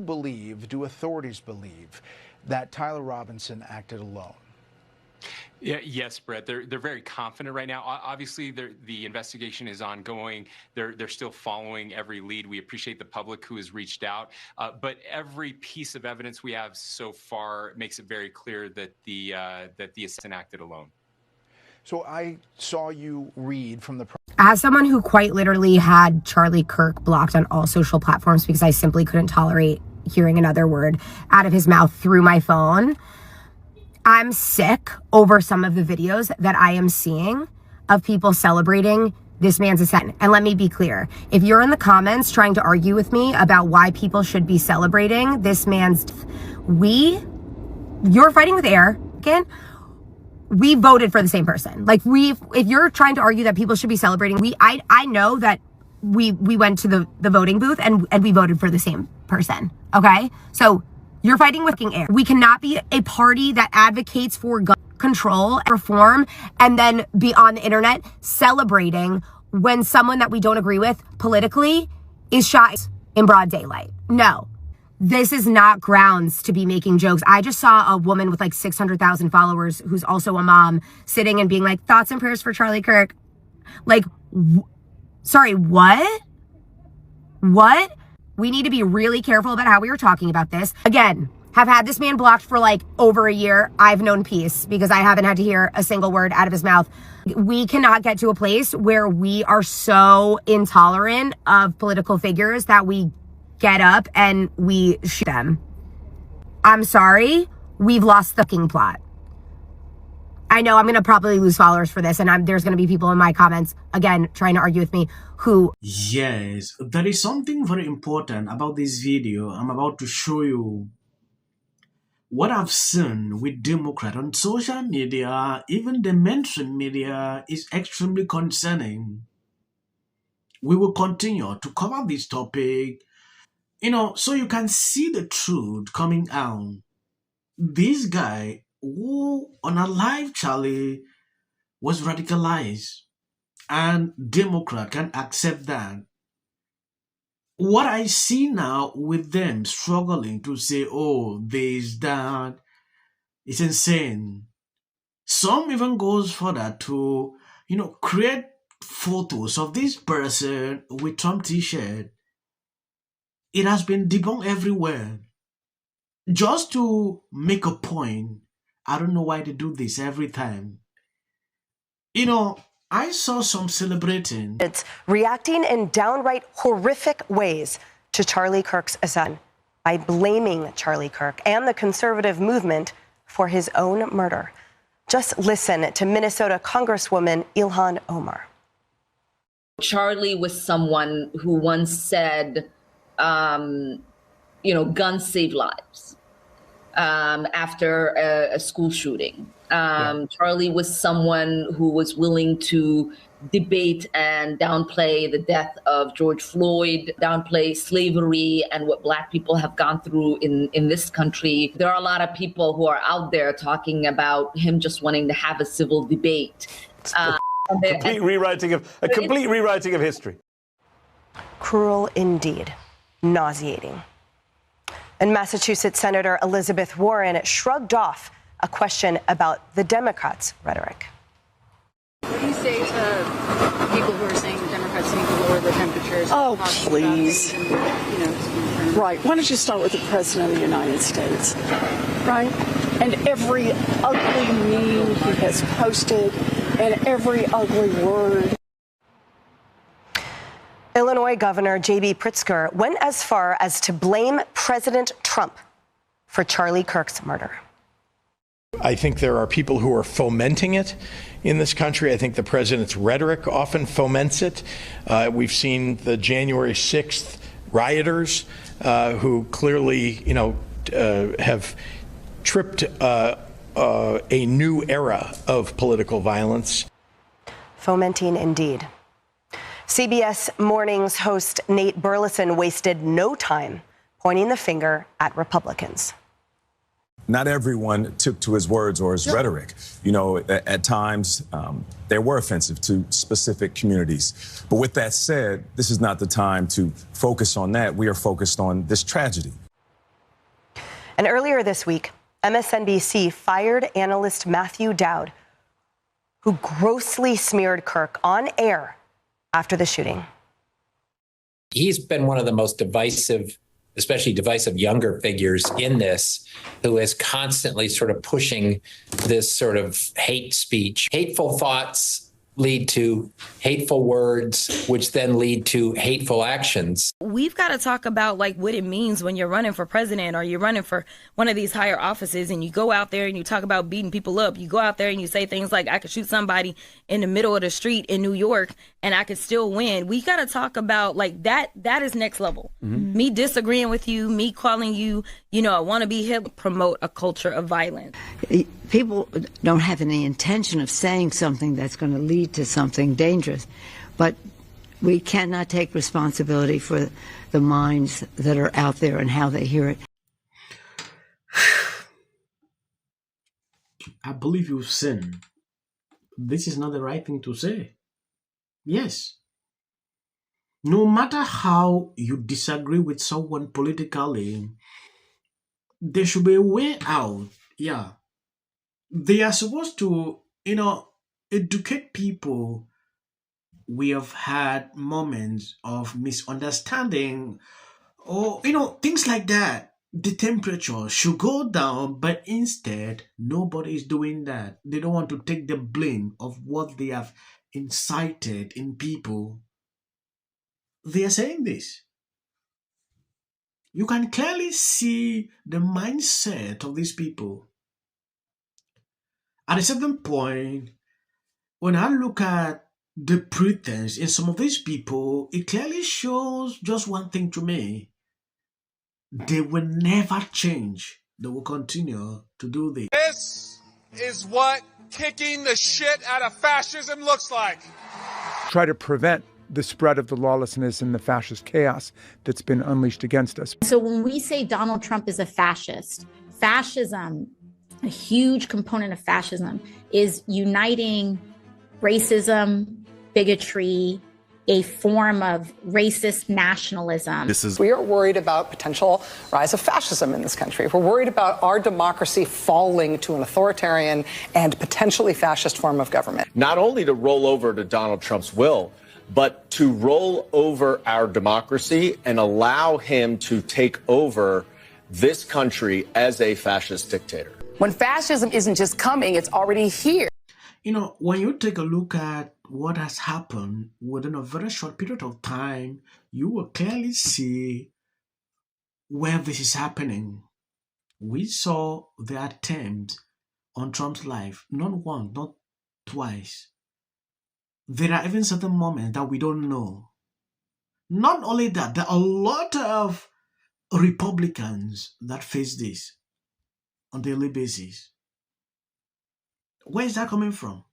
do authorities believe that Tyler Robinson acted alone? Yeah, yes, Brett. They're very confident right now. Obviously, the investigation is ongoing. They're still following every lead. We appreciate the public who has reached out, but every piece of evidence we have so far makes it very clear that the assassin acted alone. So I saw you read from the... As someone who quite literally had Charlie Kirk blocked on all social platforms because I simply couldn't tolerate hearing another word out of his mouth through my phone, I'm sick over some of the videos that I am seeing of people celebrating this man's assassin. And let me be clear, if you're in the comments trying to argue with me about why people should be celebrating this man's death, you're fighting with air, again. We voted for the same person. Like if you're trying to argue that people should be celebrating, I know that we went to the voting booth and we voted for the same person. Okay? So you're fighting with air. We cannot be a party that advocates for gun control and reform and then be on the internet celebrating when someone that we don't agree with politically is shot in broad daylight. No. This is not grounds to be making jokes. I just saw a woman with like 600,000 followers who's also a mom sitting and being like, thoughts and prayers for Charlie Kirk. Like, sorry, what? What? We need to be really careful about how we are talking about this. Again, have had this man blocked for like over a year. I've known peace because I haven't had to hear a single word out of his mouth. We cannot get to a place where we are so intolerant of political figures that we get up and we shoot them. I'm sorry, we've lost the fucking plot. I know I'm going to probably lose followers for this, and there's going to be people in my comments, again, trying to argue with me who... Yes, there is something very important about this video. I'm about to show you what I've seen with Democrats on social media, even the mainstream media, is extremely concerning. We will continue to cover this topic, so you can see the truth coming out. This guy who unalived Charlie was radicalized, and Democrat can accept that. What I see now with them struggling to say, oh, this, that, it's insane. Some even goes further to, create photos of this person with Trump t-shirt. It has been debunked everywhere. Just to make a point. I don't know why they do this every time. I saw some celebrating. It's reacting in downright horrific ways to Charlie Kirk's assassin by blaming Charlie Kirk and the conservative movement for his own murder. Just listen to Minnesota Congresswoman Ilhan Omar. Charlie was someone who once said, guns save lives after a school shooting. Charlie was someone who was willing to debate and downplay the death of George Floyd, downplay slavery and what Black people have gone through in this country. There are a lot of people who are out there talking about him just wanting to have a civil debate. Complete rewriting of history. Cruel indeed. Nauseating. And Massachusetts Senator Elizabeth Warren shrugged off a question about the Democrats' rhetoric. What do you say to people who are saying the Democrats need to lower the temperatures? Oh, please. Right. Why don't you start with the President of the United States? Right? And every ugly meme he has posted and every ugly word. Illinois Governor J.B. Pritzker went as far as to blame President Trump for Charlie Kirk's murder. I think there are people who are fomenting it in this country. I think the president's rhetoric often foments it. We've seen the January 6th rioters who clearly, have tripped a new era of political violence. Fomenting indeed. CBS Mornings host Nate Burleson wasted no time pointing the finger at Republicans. Not everyone took to his words or his rhetoric. At times they were offensive to specific communities. But with that said, this is not the time to focus on that. We are focused on this tragedy. And earlier this week, MSNBC fired analyst Matthew Dowd, who grossly smeared Kirk on air after the shooting. He's been one of the most divisive, especially divisive younger figures in this, who is constantly sort of pushing this sort of hate speech. Hateful thoughts lead to hateful words, which then lead to hateful actions. We've got to talk about like what it means when you're running for president or you're running for one of these higher offices and you go out there and you talk about beating people up. You go out there and you say things like, I could shoot somebody in the middle of the street in New York and I could still win. We got to talk about like that is next level. Mm-hmm. Me disagreeing with you, me calling you, I want to be hip, promote a culture of violence. People don't have any intention of saying something that's going to lead to something dangerous, but we cannot take responsibility for the minds that are out there and how they hear it. I believe you've seen. This is not the right thing to say. Yes. No matter how you disagree with someone politically, there should be a way out. Yeah. They are supposed to, educate people. We have had moments of misunderstanding or, things like that. The temperature should go down, but instead, nobody is doing that. They don't want to take the blame of what they have incited in people. They are saying this. You can clearly see the mindset of these people. At a certain point, when I look at the pretense in some of these people, it clearly shows just one thing to me. They will never change. They will continue to do this. This is what kicking the shit out of fascism looks like. Try to prevent the spread of the lawlessness and the fascist chaos that's been unleashed against us. So when we say Donald Trump is a fascist, fascism, a huge component of fascism is uniting racism, bigotry, a form of racist nationalism. We are worried about potential rise of fascism in this country. We're worried about our democracy falling to an authoritarian and potentially fascist form of government. Not only to roll over to Donald Trump's will, but to roll over our democracy and allow him to take over this country as a fascist dictator. When fascism isn't just coming, it's already here. When you take a look at what has happened within a very short period of time, you will clearly see where this is happening. We saw the attempt on Trump's life, not once, not twice. There are even certain moments that we don't know. Not only that, there are a lot of Republicans that face this on a daily basis. Where is that coming from?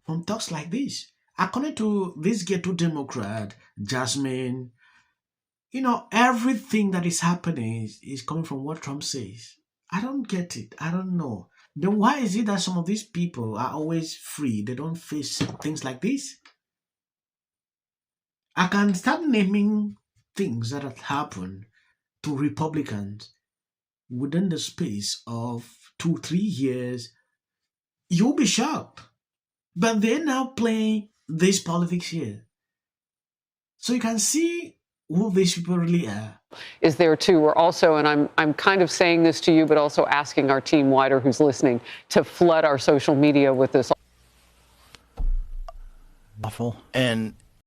From talks like this. According to this ghetto Democrat, Jasmine, everything that is happening is coming from what Trump says. I don't get it. I don't know. Then why is it that some of these people are always free? They don't face things like this? I can start naming things that have happened to Republicans within the space of 2-3 years. You'll be shocked. But they're now playing this politics here. So you can see who these people really are. Is there too. We're also, and I'm kind of saying this to you, but also asking our team wider who's listening to flood our social media with this. Awful. And